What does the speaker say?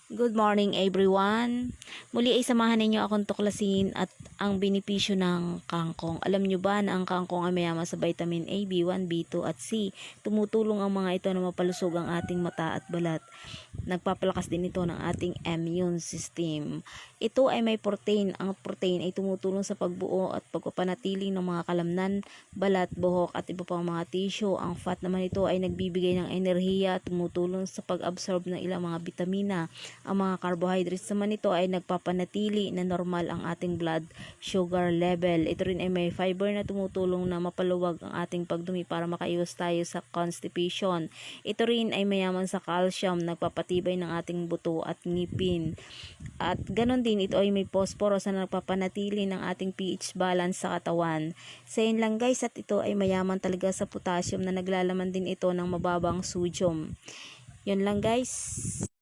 Good morning everyone. Muli ay samahan ninyo akong tuklasin at ang benepisyo ng kangkong. Alam nyo ba na ang kangkong ay mayaman sa vitamin A, B1, B2 at C. Tumutulong ang mga ito na mapalusog ang ating mata at balat. Nagpapalakas din ito ng ating immune system. Ito ay may protein. Ang protein ay tumutulong sa pagbuo at pagpapanatili ng mga kalamnan, balat, buhok at iba pang mga tissue. Ang fat naman ito ay nagbibigay ng enerhiya, tumutulong sa pag-absorb ng ilang mga bitamina. Ang mga carbohydrates naman ito ay nagpapanatili na normal ang ating blood sugar level. Ito rin ay may fiber na tumutulong na mapaluwag ang ating pagdumi para makaiwas tayo sa constipation. Ito rin ay mayaman sa calcium, nagpapatibay ng ating buto at ngipin. At ganon din, ito ay may phosphorus na nagpapanatili ng ating pH balance sa katawan. Sa yun lang guys, at ito ay mayaman talaga sa potassium na naglalaman din ito ng mababang sodium. Yun lang guys.